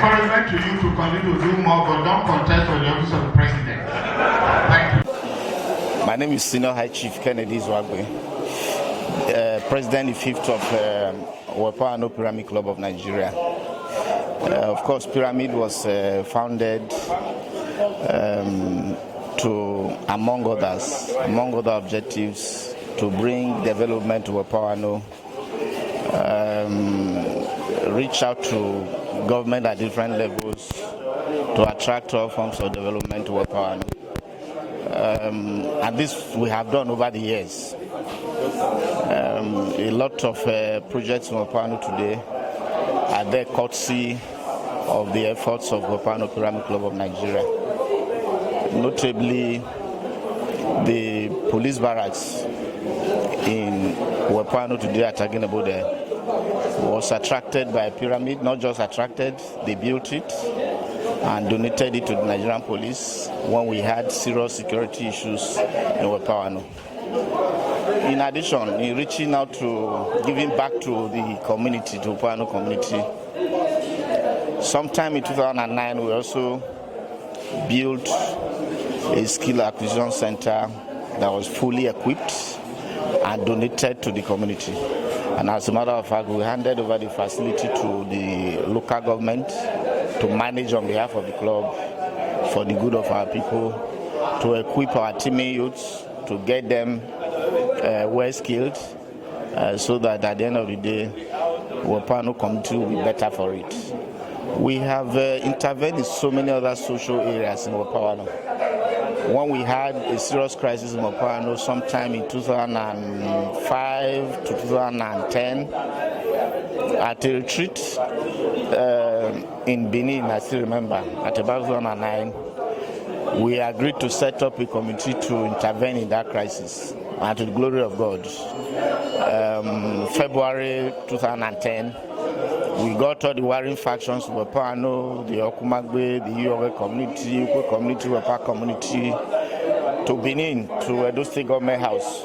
encouragement to you to continue to do more, but don't contest for the office of the president. Thank you. My name is Senior High Chief Kennedy Zwagbe, President the 5th of Weppa Wanno Pyramid Club of Nigeria. Of course, Pyramid was founded to, among other objectives, to bring development to Weppa Wanno, reach out to government at different levels to attract all forms of development to Weppa Wanno. And this we have done over the years. A lot of projects in Weppa Wanno today are there courtesy of the efforts of Weppa Wanno Pyramid Club of Nigeria. Notably, the police barracks in Weppa Wanno today at Agenebode was attracted by a pyramid, not just attracted, they built it and donated it to the Nigerian police when we had serious security issues in Weppa Wanno. In addition, in reaching out to giving back to the community, to Weppa Wanno community, sometime in 2009 we also built a skill acquisition center that was fully equipped and donated to the community. And as a matter of fact, we handed over the facility to the local government to manage on behalf of the club for the good of our people, to equip our teaming youths, to get them well skilled, so that at the end of the day, Weppa Wanno community will be better for it. We have intervened in so many other social areas in Weppa Wanno. When we had a serious crisis in Weppa Wanno sometime in 2005 to 2010, at a retreat in Benin, I still remember, at about 2009, we agreed to set up a committee to intervene in that crisis, and to the glory of God. February 2010, we got all the warring factions, Weppa Wanno, the Okumagbe, the Iyowe community, Ukwe community, Weppa community, to Benin, to Edo State Government House.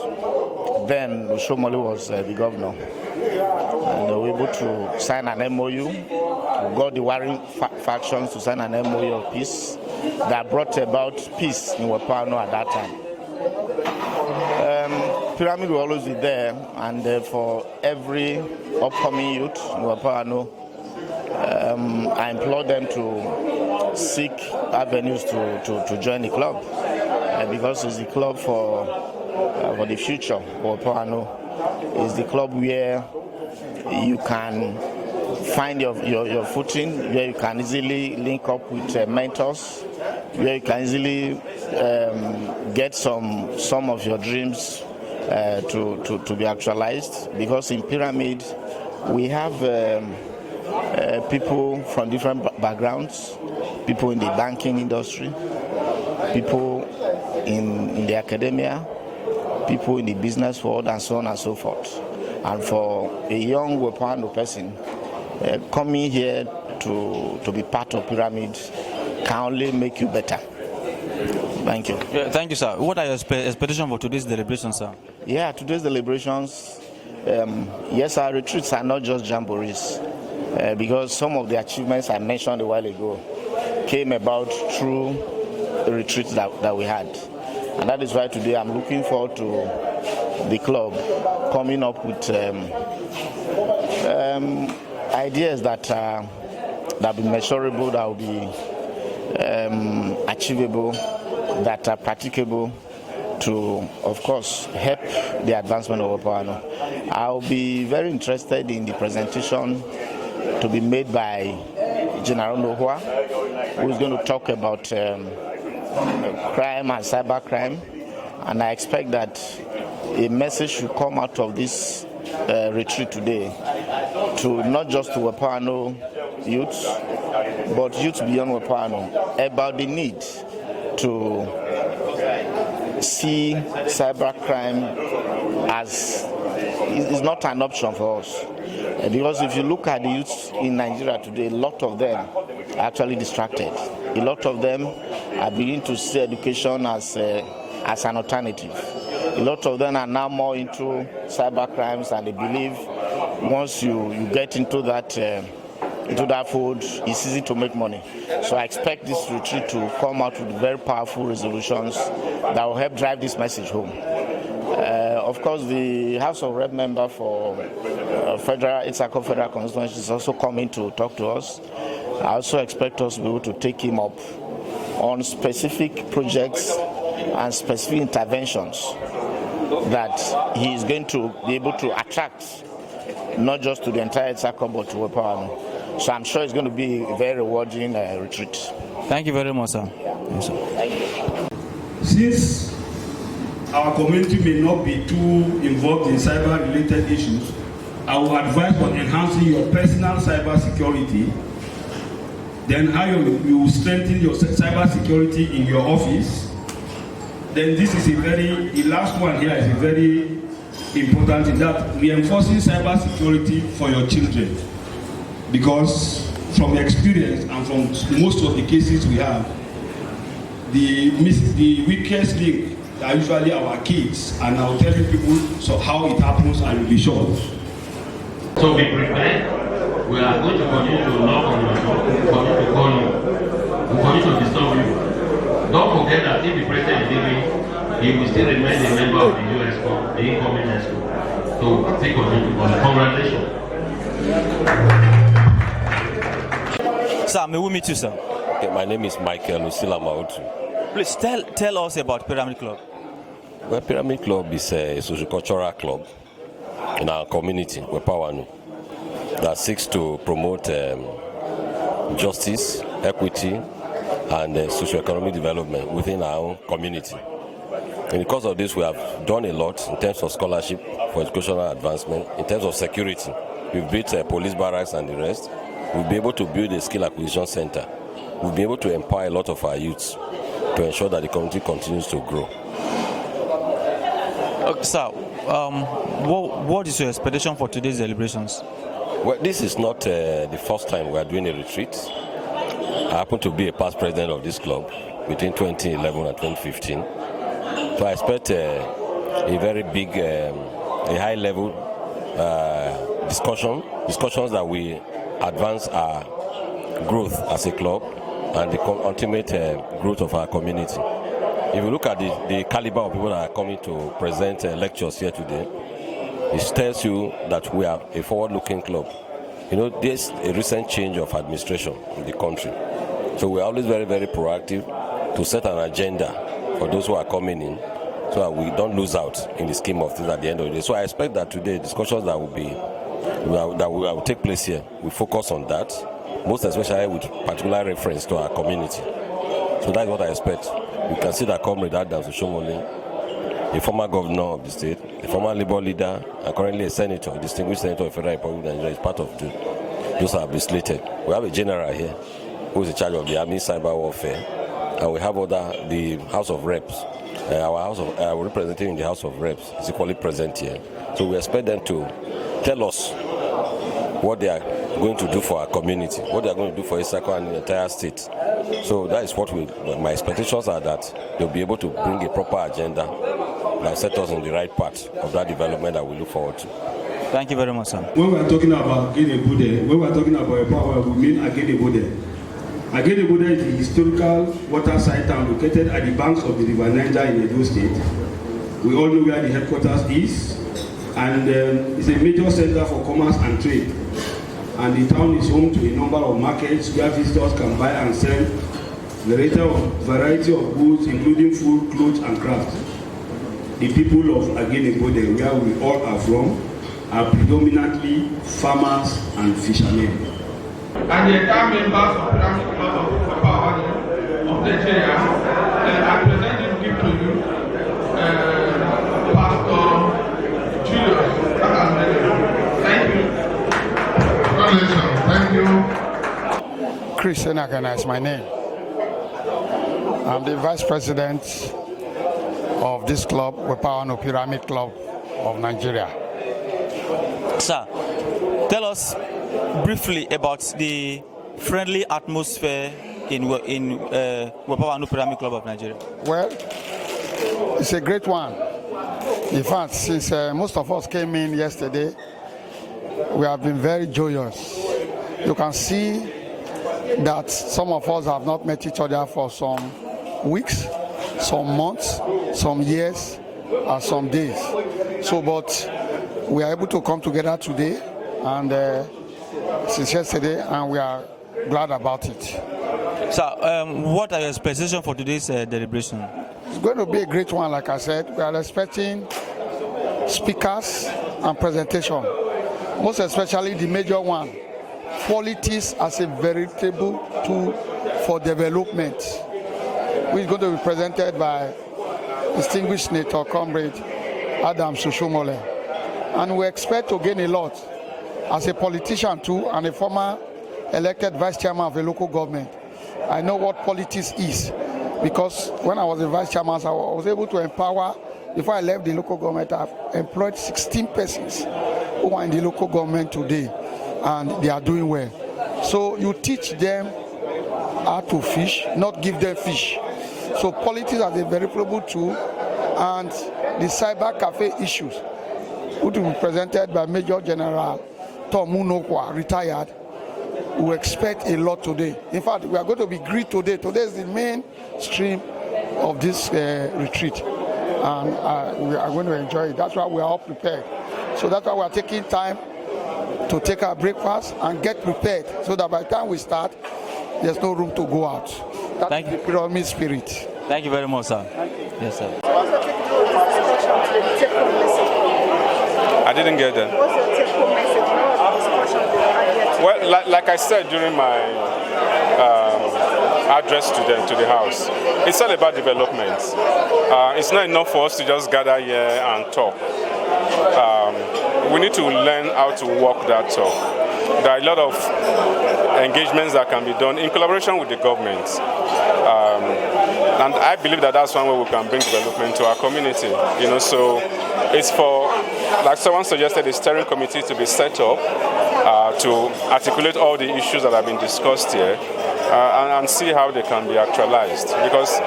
Then Oshomole was the governor. And they were able to sign an MOU. We got the warring factions to sign an MOU of peace that brought about peace in Weppa Wanno at that time. Pyramid will always be there, and for every upcoming youth in Weppa Wanno, I implore them to seek avenues to join the club, because it's the club for the future. Weppa Wanno is the club where you can find your footing, where you can easily link up with mentors, where you can easily get some of your dreams to be actualized. Because in Pyramid we have people from different backgrounds, people in the banking industry, people in the academia, people in the business world, and so on and so forth. And for a young Weppa Wanno person coming here to be part of Pyramid can only make you better. Thank you. Yeah, thank you, sir. What are your expectations for today's deliberations, sir? Yeah, today's deliberations, yes, our retreats are not just jamborees, because some of the achievements I mentioned a while ago came about through the retreats that we had. And that is why today I'm looking forward to the club coming up with ideas that will be measurable, that will be achievable, that are practicable, to, of course, help the advancement of Weppa Wanno. I'll be very interested in the presentation to be made by General Nohua, who is going to talk about crime and cyber crime, and I expect that a message should come out of this retreat today to not just to Weppa Wanno youths, but youths beyond Weppa Wanno, about the need to see cybercrime as is not an option for us. Because if you look at the youths in Nigeria today, a lot of them are actually distracted. A lot of them are beginning to see education as an alternative. A lot of them are now more into cybercrimes, and they believe once you get into that into that fold, it's easy to make money. So I expect this retreat to come out with very powerful resolutions that will help drive this message home. Of course, the House of Rep member for Federal Constituency is also coming to talk to us. I also expect us to be able to take him up on specific projects and specific interventions that he is going to be able to attract, not just to the entire Itsako, but to Weppa Wanno. So I'm sure it's going to be a very rewarding retreat. Thank you very much, sir. Yes, sir. Since our community may not be too involved in cyber-related issues, I will advise on enhancing your personal cyber security. Then how you will strengthen your cyber security in your office. Then this is the last one here is a very important in that reinforcing cyber security for your children. Because from experience and from most of the cases we have, the weakest link are usually our kids, and I'll tell people so how it happens and you'll be sure. So be prepared. We are going to continue to knock on your door, continue to call you, continue to disturb you. Don't forget that if the president is leaving, he will still remain a member of the US School, the incoming school. So take congratulations. Sir, may we meet you, sir? Okay, my name is Marcel Okhakhu. Please tell us about Pyramid Club. Well, Pyramid Club is a sociocultural club in our community, Weppa Wanno, that seeks to promote justice, equity, and socio-economic development within our own community. In the course of this, we have done a lot in terms of scholarship for educational advancement, in terms of security. We've built police barracks and the rest. We'll be able to build a skill acquisition center. We'll be able to empower a lot of our youths to ensure that the community continues to grow. Sir, what is your expectation for today's deliberations? Well, this is not the first time we are doing a retreat. I happen to be a past president of this club between 2011 and 2015. So I expect a very big, a high-level discussions that we advance our growth as a club and the ultimate growth of our community. If you look at the caliber of people that are coming to present lectures here today, it tells you that we are a forward-looking club. You know, there's a recent change of administration in the country. So we're always very, very proactive to set an agenda for those who are coming in so that we don't lose out in the scheme of things at the end of the day. So I expect that today, discussions that will take place here, we focus on that, most especially with particular reference to our community. So that's what I expect. You can see that Comrade Adams Oshomole, a former governor of the state, a former Labour leader, and currently a senator, a distinguished senator of the Federal Republic of Nigeria, is part of those are slated. We have a general here who is in charge of the Army Cyber Warfare, and we have the House of Reps. Our representative in the House of Reps is equally present here. So we expect them to tell us what they are going to do for our community, what they are going to do for Isako and the entire state. So that is what my expectations are, that they'll be able to bring a proper agenda that set us on the right path of that development that we look forward to. Thank you very much, sir. When we are talking about Agenebode, when we are talking about a power, we mean Agenebode. Agenebode is a historical waterside town located at the banks of the River Niger in Edo State. We all know where the headquarters is, and it's a major center for commerce and trade. And the town is home to a number of markets where visitors can buy and sell a variety of goods, including food, clothes, and crafts. The people of Agenebode, where we all are from, are predominantly farmers and fishermen. And the entire members of the Pyramid Club of Weppa Wanno of Nigeria, I present this gift to you, Pastor Julius. Thank you. Congratulations. Thank you. Christened is my name. I'm the vice president of this club, Weppa Wanno Pyramid Club of Nigeria. Sir, tell us briefly about the friendly atmosphere in Weppa Wanno Pyramid Club of Nigeria. Well, it's a great one. In fact, since most of us came in yesterday, we have been very joyous you can see that some of us have not met each other for some weeks, some months, some years, and some days. So, but we are able to come together today and since yesterday, and we are glad about it. Sir, what are your expectations for today's deliberation? It's going to be a great one, like I said. We are expecting speakers and presentation, most especially the major one, politics as a veritable tool for development, which is going to be presented by distinguished Senator Comrade Adam Soshomole. And we expect to gain a lot as a politician too, and a former elected vice chairman of a local government. I know what politics is, because when I was a vice chairman, I was able to empower. Before I left the local government, I've employed 16 persons who are in the local government today, and they are doing well. So you teach them how to fish, not give them fish. So politics is a very valuable tool, and the cyber cafe issues, which will be presented by Major General Tom Munokwa, retired. We expect a lot today. In fact, we are going to be great today. Today is the main stream of this retreat, and we are going to enjoy it. That's why we are all prepared. So that's why we are taking time to take our breakfast and get prepared, so that by the time we start, there's no room to go out. That's the pyramid spirit. Thank you very much, sir. Yes, sir. I didn't get that. What's your take-home message? Well, like I said during my address to the House, it's all about development. It's not enough for us to just gather here and talk. We need to learn how to walk that talk. There are a lot of engagements that can be done in collaboration with the government. And I believe that that's one way we can bring development to our community. So it's for, like someone suggested, a steering committee to be set up to articulate all the issues that have been discussed here and see how they can be actualized. Because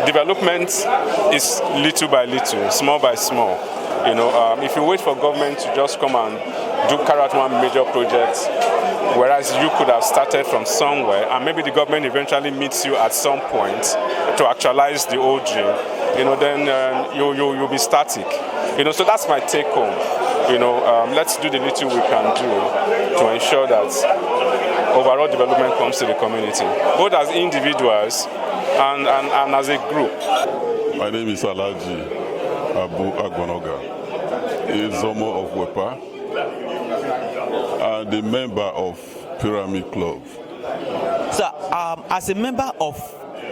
development is little by little, small by small. If you wait for government to just come and carry out one major project, whereas you could have started from somewhere, and maybe the government eventually meets you at some point to actualize the old dream, then you'll be static. So that's my take home. Let's do the little we can do to ensure that overall development comes to the community, both as individuals and as a group. My name is Alhaji Abu Agbonoga, a Zomo of Weppa, and a member of Pyramid Club. Sir, as a member of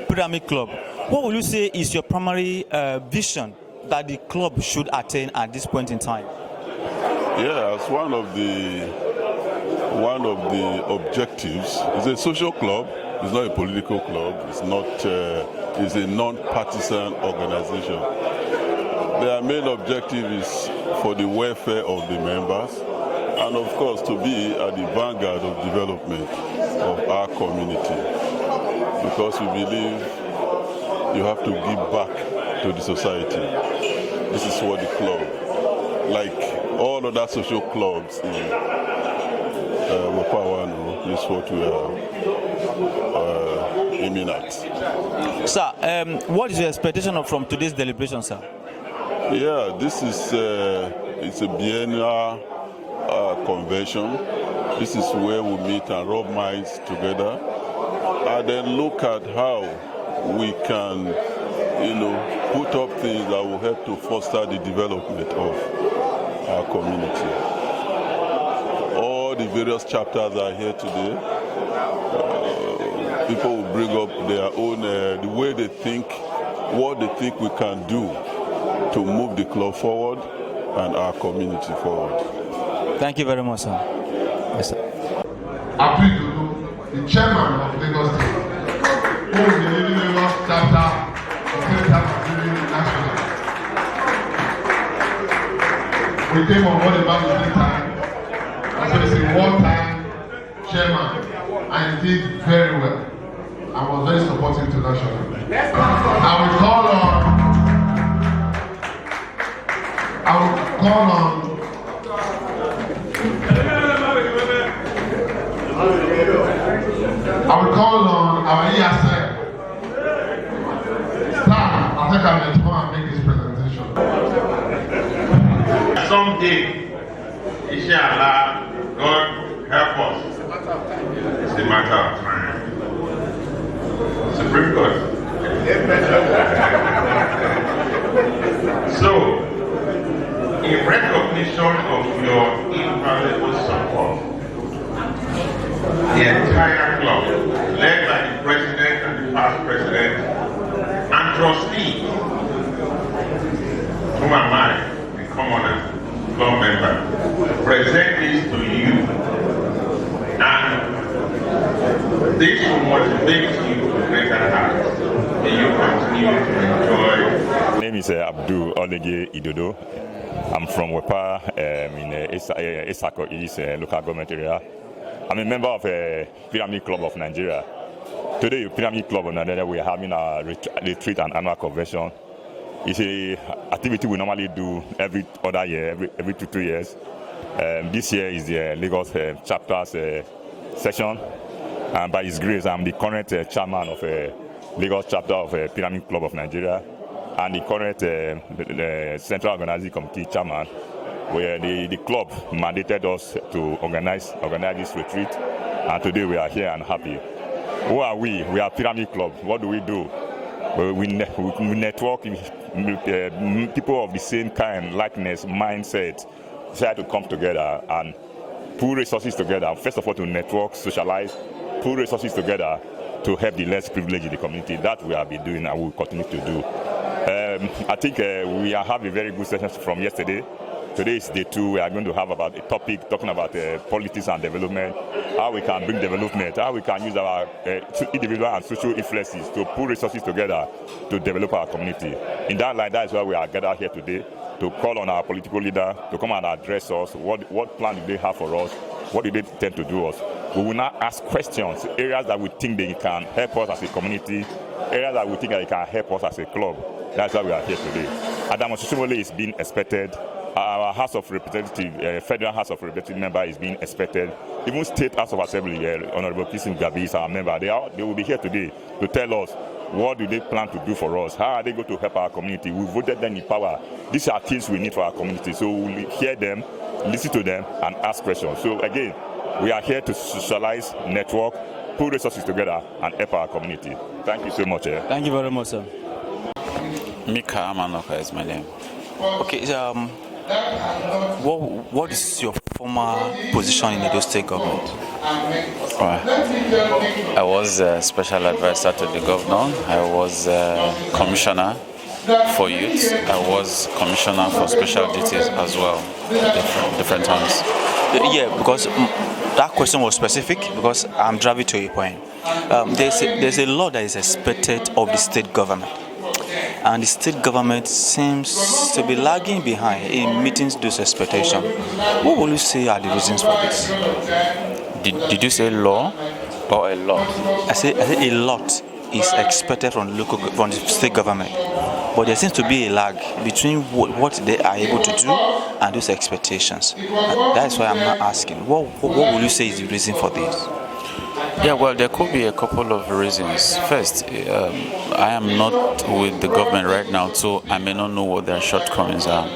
Pyramid Club, what will you say is your primary vision that the club should attain at this point in time? Yeah, as one of the objectives, it's a social club. It's not a political club. It's a non-partisan organization. Their main objective is for the welfare of the members, and of course to be at the vanguard of development of our community, because we believe you have to give back to the society. This is what the club, like all other social clubs in Weppa Wanno, is what we are aiming at. Sir, what is your expectation from today's deliberation, sir? Yeah, this is it's a biennial convention. This is where we meet and rub minds together, and then look at how we can, put up things that will help to foster the development of our community. All the various chapters are here today. People will bring up their own, the way they think, what they think we can do to move the club forward and our community forward. Thank you very much, sir. Yes, sir. The chairman of Lagos State, who is the leading Lagos chapter of Kadiri National. We came on board about the same time, and so he's a one-time chairman, and he did very well. I was very supportive to national. I will call on I will call on our ESL. Stand, I think I'm going to come and make this presentation. Someday, inshallah, God help us. It's a matter of time. Supreme Court. So, in recognition of your invaluable support, the entire club, led by the president and the past president and trustees, who am I, the commoner, club member, present this to you, and this will motivate you to greater heights. May you continue to enjoy. My name is Abdul Olege Idodo. I'm from Weppa in Esako East local government area. I'm a member of Pyramid Club of Nigeria. Today, Pyramid Club of Nigeria, we are having a retreat and annual convention. It's an activity we normally do every other year, every 2 years. This year is the Lagos chapters session, and by His grace, I'm the current chairman of Lagos chapter of Pyramid Club of Nigeria, and the current the Central Organizing Committee chairman, where the club mandated us to organize this retreat, and today we are here and happy. Who are we? We are Pyramid Club. What do we do? We network with people of the same kind, likeness, mindset, try to come together and pool resources together. First of all, to network, socialize, pool resources together to help the less privileged in the community. That we have been doing and will continue to do. I think we have a very good session from yesterday. Today is day 2. We are going to have about a topic talking about politics and development, how we can bring development, how we can use our individual and social influences to pull resources together to develop our community. In that line, that is why we are gathered here today, to call on our political leader to come and address us. What plan do they have for us? What do they intend to do us? We will now ask questions, areas that we think they can help us as a community, areas that we think they can help us as a club. That's why we are here today. A demonstration is being expected. Our House of Representatives, Federal House of Representatives member is being expected. Even State House of Assembly, Honorable Christened is our member. They will be here today to tell us what do they plan to do for us. How are they going to help our community? We voted them in power. These are things we need for our community. So we will hear them, listen to them, and ask questions. So again, we are here to socialize, network, put resources together, and help our community. Thank you so much. Thank you very much, sir. Mika Amanoka is my name. Okay, what is your former position in the Edo State government? I was a special advisor to the governor. I was commissioner for youth. I was commissioner for special duties as well, different times. Yeah, because that question was specific, because I'm driving to a point. There's a law that is expected of the state government, and the state government seems to be lagging behind in meeting those expectations. What will you say are the reasons for this? Did you say law or a lot? I say a lot is expected from the state government, but there seems to be a lag between what they are able to do and those expectations. And that is why I'm not asking. What will you say is the reason for this? Yeah, well, there could be a couple of reasons. First, I am not with the government right now, so I may not know what their shortcomings are.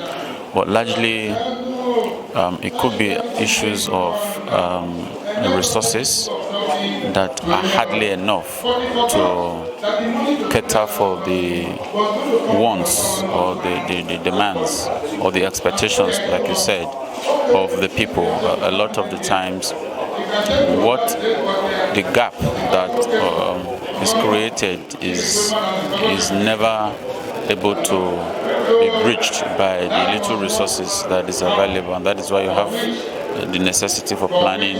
But largely, it could be issues of resources that are hardly enough to cater for the wants or the demands or the expectations, like you said, of the people. A lot of the times, what the gap that is created is never able to be bridged by the little resources that is available, and that is why you have the necessity for planning,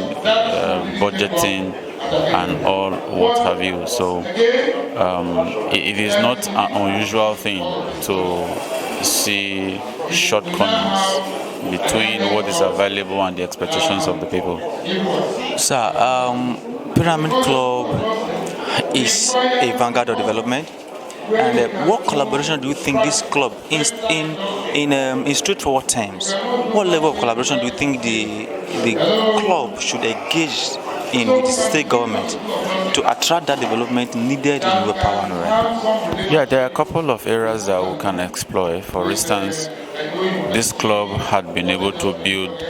budgeting, and all what have you. So it is not an unusual thing to see shortcomings between what is available and the expectations of the people. Sir, Pyramid Club is a vanguard of development, and what collaboration do you think this club in straightforward terms? What level of collaboration do you think the club should engage in with the state government to attract that development needed in Weppa Wanno, right? Yeah, there are a couple of areas that we can explore. For instance, this club had been able to build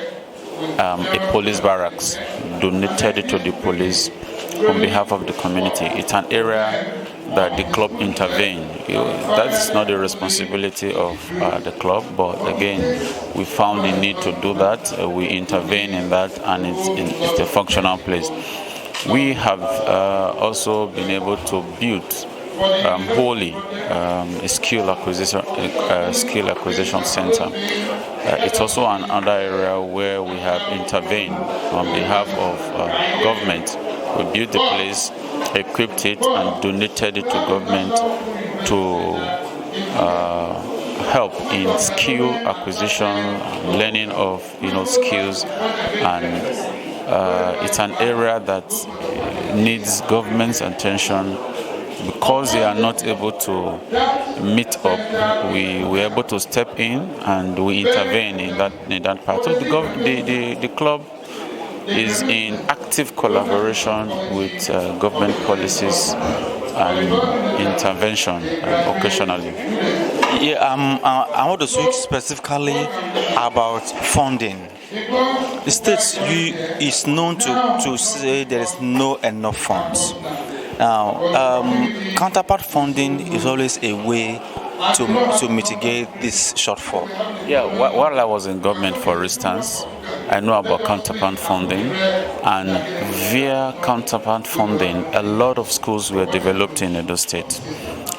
a police barracks, donated to the police on behalf of the community. It's an area that the club intervened. That's not the responsibility of the club, but again, we found the need to do that. We intervene in that, and it's a functional place. We have also been able to build wholly a skill acquisition center. It's also another area where we have intervened on behalf of government. We built the place, equipped it, and donated it to government to help in skill acquisition, learning of skills, and it's an area that needs government's attention. Because they are not able to meet up, we were able to step in and we intervene in that part. So the club is in active collaboration with government policies and intervention occasionally. Yeah, I want to speak specifically about funding. The state is known to say there is no enough funds. Now, counterpart funding is always a way to mitigate this shortfall. Yeah, while I was in government, for instance, I know about counterpart funding, and via counterpart funding, a lot of schools were developed in Edo State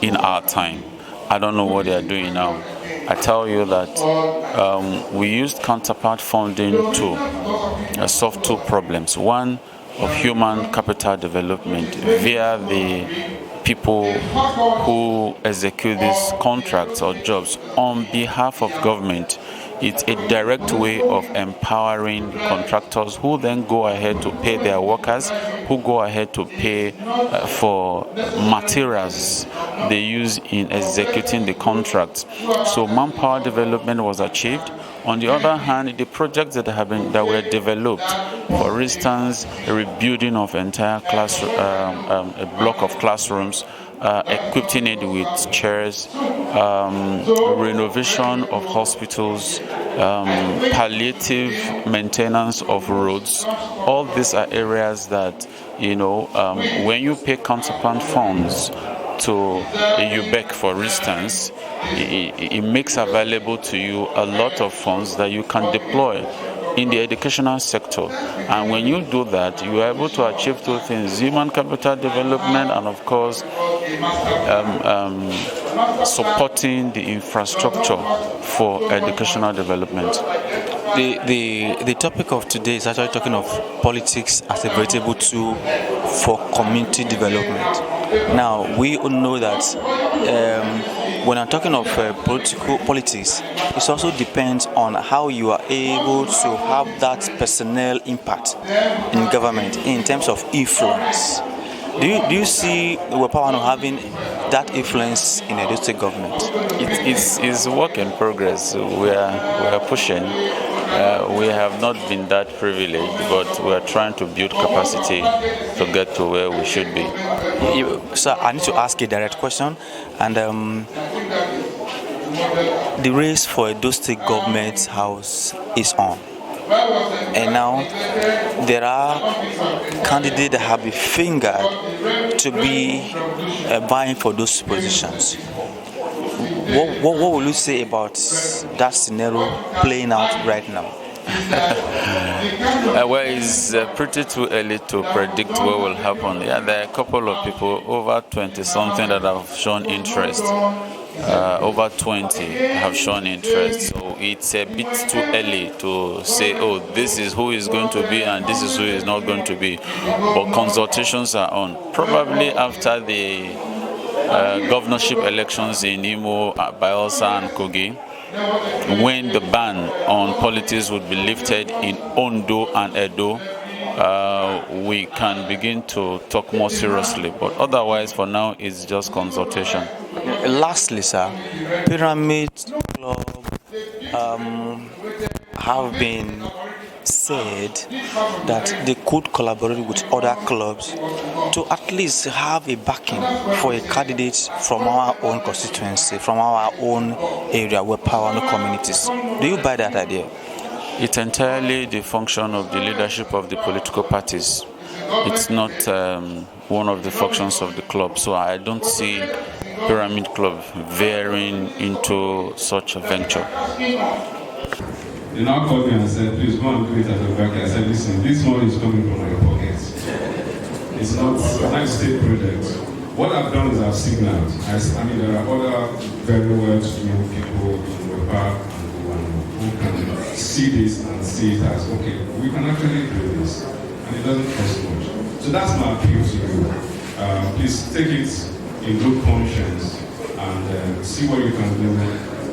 in our time. I don't know what they are doing now. I tell you that we used counterpart funding to solve two problems. One, of human capital development via the people who execute these contracts or jobs on behalf of government. It's a direct way of empowering contractors who then go ahead to pay their workers, who go ahead to pay for materials they use in executing the contracts. So manpower development was achieved. On the other hand, the projects that were developed, for instance, a rebuilding of entire classroom, a block of classrooms, equipping it with chairs, renovation of hospitals, palliative maintenance of roads. All these are areas that, when you pay counterpart funds to Ogbake, for instance, it makes available to you a lot of funds that you can deploy in the educational sector. And when you do that, you are able to achieve two things: human capital development and, of course, supporting the infrastructure for educational development. The topic of today is actually talking of politics as a veritable tool for community development. Now, we all know that when I'm talking of politics, it also depends on how you are able to have that personnel impact in government in terms of influence. Do you see Weppa Wanno having that influence in Edo State government? It's a work in progress. We are pushing. We have not been that privileged, but we are trying to build capacity to get to where we should be. So I need to ask a direct question, and the race for Edo State government house is on. And now there are candidates that have been fingered to be vying for those positions. What will you say about that scenario playing out right now? Well, it's pretty too early to predict what will happen. Yeah, there are a couple of people, over 20-something, that have shown interest. Over 20 have shown interest. So it's a bit too early to say, oh, this is who is going to be and this is who is not going to be. But consultations are on. Probably after the governorship elections in Imo, Bayelsa and Kogi, when the ban on politics would be lifted in Ondo and Edo, we can begin to talk more seriously. But otherwise, for now, it's just consultation. Lastly, sir, Pyramid Club have been said that they could collaborate with other clubs to at least have a backing for a candidate from our own constituency, from our own area, Weppa Wanno communities. Do you buy that idea? It's entirely the function of the leadership of the political parties. It's not one of the functions of the club. So I don't see Pyramid Club veering into such a venture. They now called me and said, please go and do it at the back. I said, listen, this money is coming from my pocket. It's not a state project. What I've done is I've signaled. I mean, there are other very well-to-do people in Weppa who can see this and see it as, okay, we can actually do this. And it doesn't cost much. So that's my appeal to you. Please take it in good conscience and see what you can do.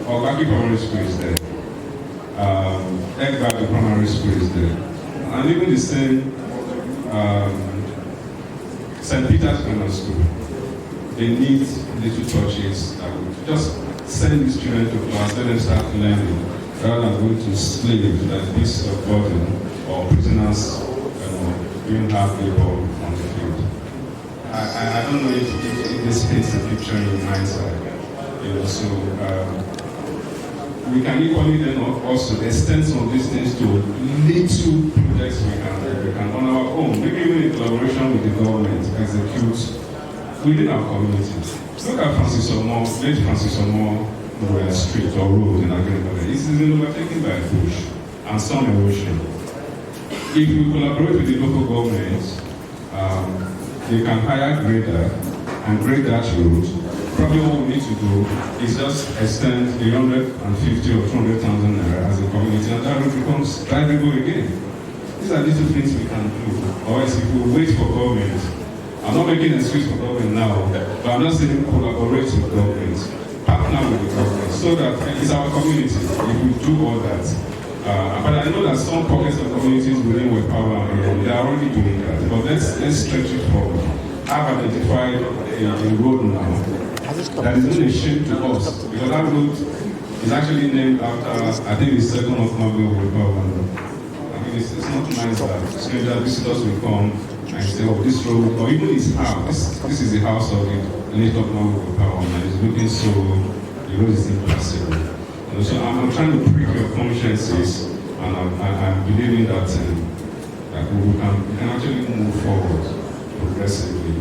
Ogbake Primary School is there. Ogbake Primary School is there. And even the same St. Peter's Grammar School. They need little touches that would just send these children to class, let them start learning, rather than going to slaves like this burden or prisoners doing hard labor on the field. I don't know if this paints a picture in your mind's eye. So we can equally then also extend some of these things to little projects we can on our own, maybe even in collaboration with the government, execute within our communities. Look at Francis Omo, late Francis Omo Street or road in Agenebode. This is overtaken by bush and some erosion. If we collaborate with the local government, they can hire a grader and grade that road. Probably what we need to do is just extend the 150 or 200,000 naira as a community, and that road becomes drivable again. These are little things we can do. Or else if we wait for government, I'm not making an excuse for government now, but I'm just saying collaborate with government, partner with the government, so that it's our community. If we do all that, but I know that some pockets of communities within Weppa Wanno, they are already doing that. But let's stretch it forward. I've identified a road now that is not a shame to us, because that road is actually named after, I think, the second of Marvel Weppa Wanno. I mean, it's not nice that stranger visitors will come and say, oh, this road, or even his house, this is the house of the late of Marvel Weppa Wanno. It's looking so, the road is impassable. So I'm trying to prick your consciences, and I'm believing that, that we can actually move forward progressively.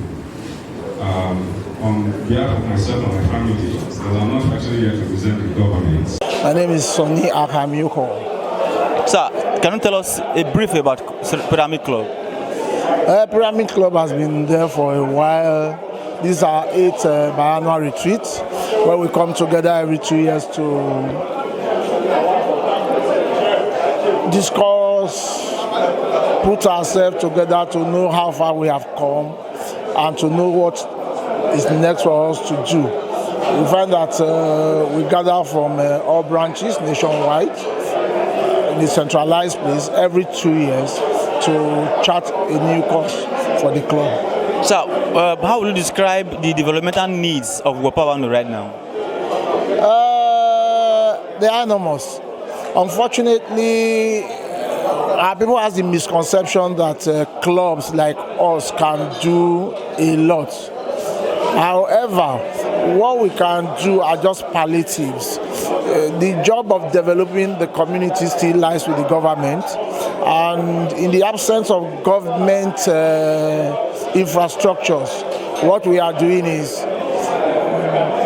On behalf of myself and my family, because I'm not actually here to represent the government. My name is Sonny Akamyuko. Sir, can you tell us a brief about Pyramid Club? Pyramid Club has been there for a while. These are 8 biannual retreats where we come together every 2 years to discuss, put ourselves together to know how far we have come and to know what is next for us to do. We find that we gather from all branches nationwide in a centralized place every 2 years to chart a new course for the club. So, how will you describe the developmental needs of Weppa Wanno right now? They are enormous. Unfortunately, our people have the misconception that clubs like us can do a lot. However, what we can do are just palliatives. The job of developing the community still lies with the government, and in the absence of government infrastructures, what we are doing is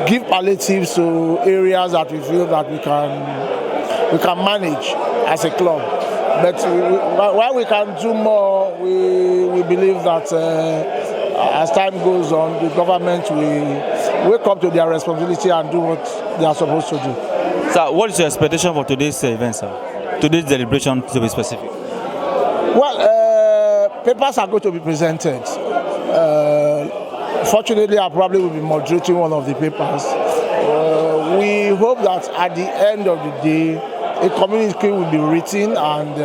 give palliatives to areas that we feel that we can manage as a club. But while we can do more, we believe that as time goes on, the government will wake up to their responsibility and do what they are supposed to do. So, what is your expectation for today's event, sir? Today's deliberation, to be specific? Well, papers are going to be presented. Fortunately, I probably will be moderating one of the papers. We hope that at the end of the day, a communique will be written and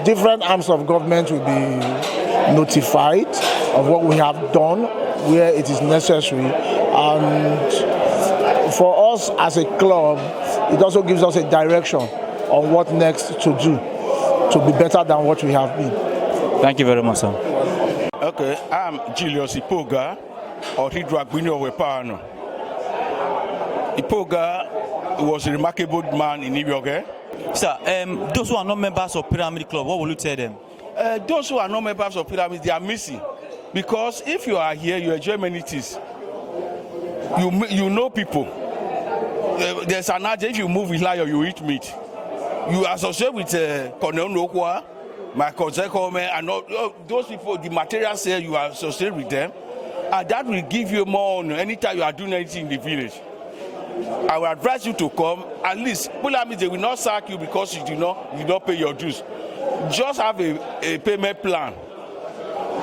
different arms of government will be notified of what we have done, where it is necessary. And for us as a club, it also gives us a direction on what next to do to be better than what we have been. Thank you very much, sir. Okay, I'm Julius Ipoga, or Hidragbino Weppa Wanno. Ipoga was a remarkable man in New York. Sir, those who are not members of Pyramid Club, what will you tell them? Those who are not members of Pyramid, they are missing. Because if you are here, you enjoy many things. You know people. There's an adage, if you move with lion, you eat meat. You associate with Colonel Nokwa, Michael Zekome, and all those people, the material say you associate with them, and that will give you more honor anytime you are doing anything in the village. I will advise you to come. At least, they will not sack you because you do not pay your dues. Just have a payment plan.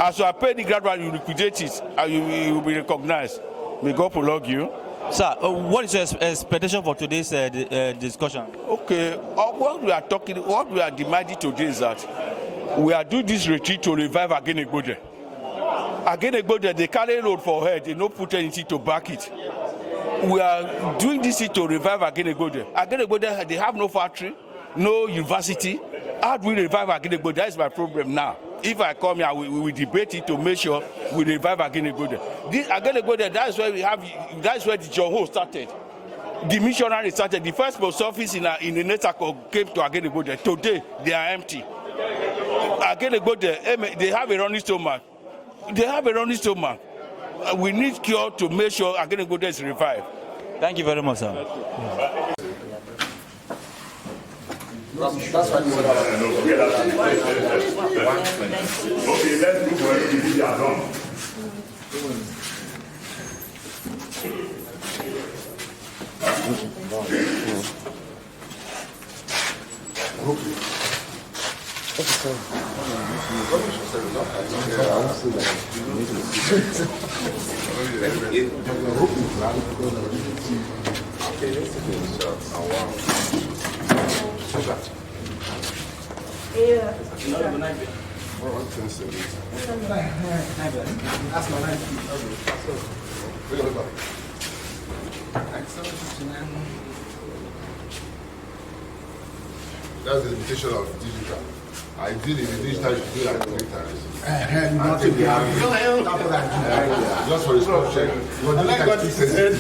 As you are paying the graduate, you liquidate it, and you will be recognized. May God prolong you. Sir, what is your expectation for today's discussion? Okay, what we are demanding today is that we are doing this retreat to revive Agenebode. Agenebode, they carry load for head, they don't put anything to back it. We are doing this to revive Agenebode. Agenebode, they have no factory, no university. How do we revive Agenebode? That is my problem now. If I come here, we will debate it to make sure we revive Agenebode. This Agenebode, that's where the John Ho started. The missionary started. The first post office in the Netako came to Agenebode. Today, they are empty. Agenebode, they have a running stomach. We need cure to make sure Agenebode is revived. Thank you very much, sir. That's why okay, let's move on to the video. That's the limitation of digital. I did in the digital, you do like 3 times. Just for the spot check. I like what he said.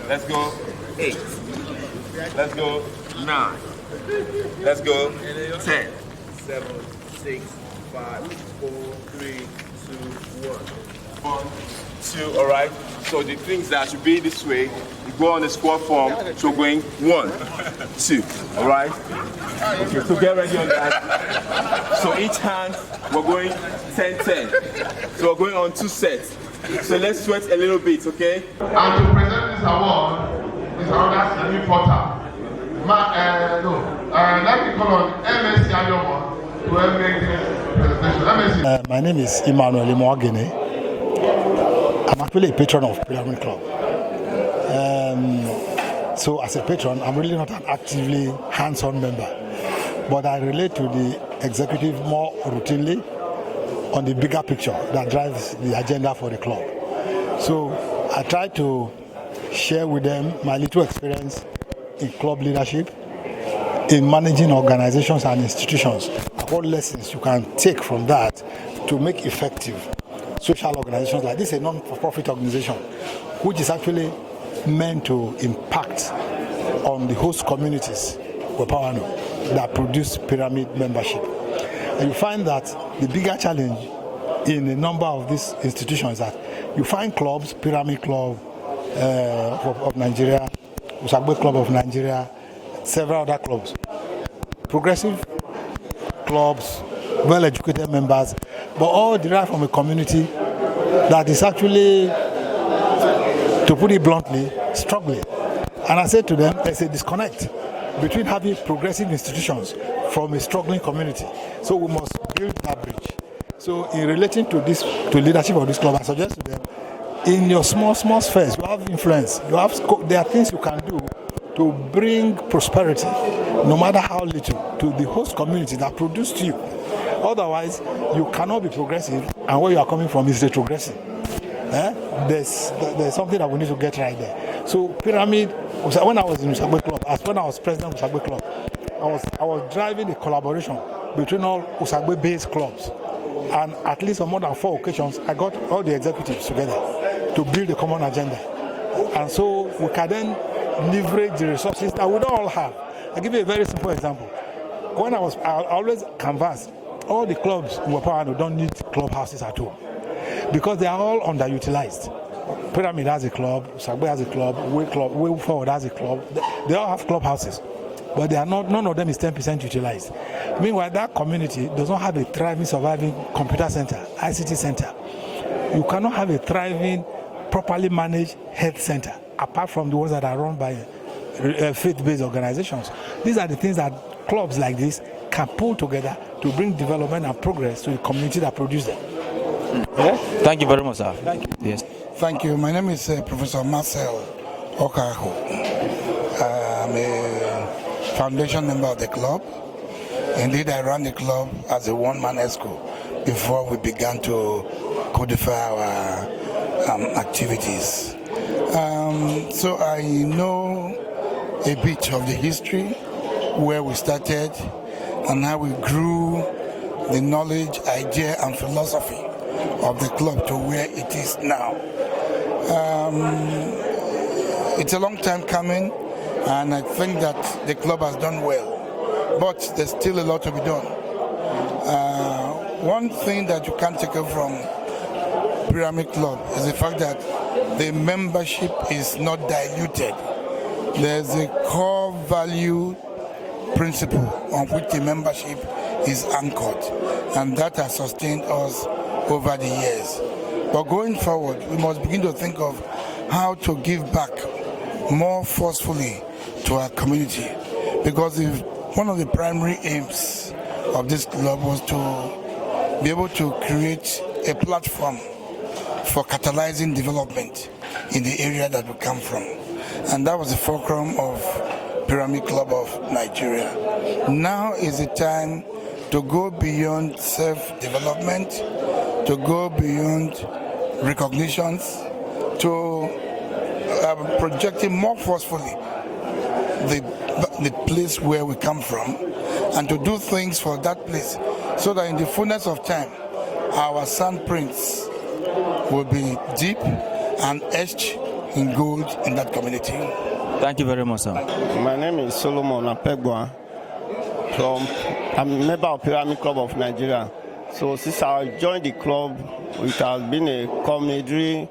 Let's go 8. Let's go 9. Let's go 10. 7, 6, 5, 4, 3, 2, 1. 1, 2, all right. So the things that should be this way, you go on the squat form, so going 1, 2, all right? Okay, so get ready on that. So each hand, we're going 10, 10. So we're going on 2 sets. So let's sweat a little bit, okay? And to present this award is another Semi Porter. Let me call on MSC Ayemoba to help make this presentation. MSC. My name is Emmanuel Imwagene. I'm actually a patron of Pyramid Club. So as a patron, I'm really not an actively hands-on member, but I relate to the executive more routinely on the bigger picture that drives the agenda for the club. So I try to share with them my little experience in club leadership, in managing organizations and institutions, what lessons you can take from that to make effective social organizations like this, a non-profit organization, which is actually meant to impact on the host communities, Weppa Wanno, that produce pyramid membership. And you find that the bigger challenge in a number of these institutions that you find clubs, Pyramid Club of Nigeria, Ogbake Club of Nigeria, several other clubs, progressive clubs, well-educated members, but all derived from a community that is actually, to put it bluntly, struggling. And I said to them, there's a disconnect between having progressive institutions from a struggling community. So we must build that bridge. So in relating to this, to leadership of this club, I suggest to them, in your small spheres, you have influence. There are things you can do to bring prosperity, no matter how little, to the host community that produced you. Otherwise, you cannot be progressive, and where you are coming from is retrogressive. There's something that we need to get right there. So Pyramid, when I was in Ogbake Club, when I was president of Ogbake Club, I was driving a collaboration between all Ogbake-based clubs. And at least on more than 4 occasions, I got all the executives together to build a common agenda. And so we can then leverage the resources that we don't all have. I'll give you a very simple example. When I always canvass, all the clubs in Weppa Wanno don't need clubhouses at all because they are all underutilized. Pyramid has a club, Sagbe has a club, Way Forward has a club. They all have clubhouses, but they are not. None of them is 10% utilized. Meanwhile, that community does not have a thriving, surviving computer center, ICT center. You cannot have a thriving, properly managed health center, apart from the ones that are run by faith-based organizations. These are the things that clubs like this can pull together to bring development and progress to the community that produce them. Yeah? Thank you very much, sir. Thank you. Yes. Thank you. My name is Professor Marcel Okhakhu. I'm a foundation member of the club. Indeed, I ran the club as a one-man ESCO before we began to codify our activities. So I know a bit of the history, where we started and how we grew the knowledge, idea and philosophy of the club to where it is now. It's a long time coming, and I think that the club has done well, but there's still a lot to be done. One thing that you can't take away from Pyramid Club is the fact that the membership is not diluted. There's a core value principle on which the membership is anchored, and that has sustained us over the years. But going forward, we must begin to think of how to give back more forcefully to our community, because if one of the primary aims of this club was to be able to create a platform for catalyzing development in the area that we come from. And that was the fulcrum of Pyramid Club of Nigeria. Now is the time to go beyond self-development, to go beyond recognitions, to projecting more forcefully the place where we come from, and to do things for that place so that in the fullness of time, our sandprints will be deep and etched in gold in that community. Thank you very much, sir. My name is Solomon Apegwa. I'm a member of Pyramid Club of Nigeria. So since I joined the club, it has been a camaraderie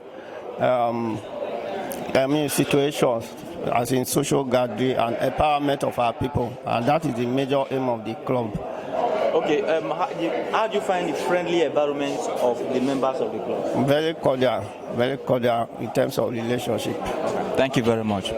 situations, as in social gathering and empowerment of our people, and that is the major aim of the club. Okay, how do you find the friendly environment of the members of the club? Very cordial in terms of relationship. Thank you very much.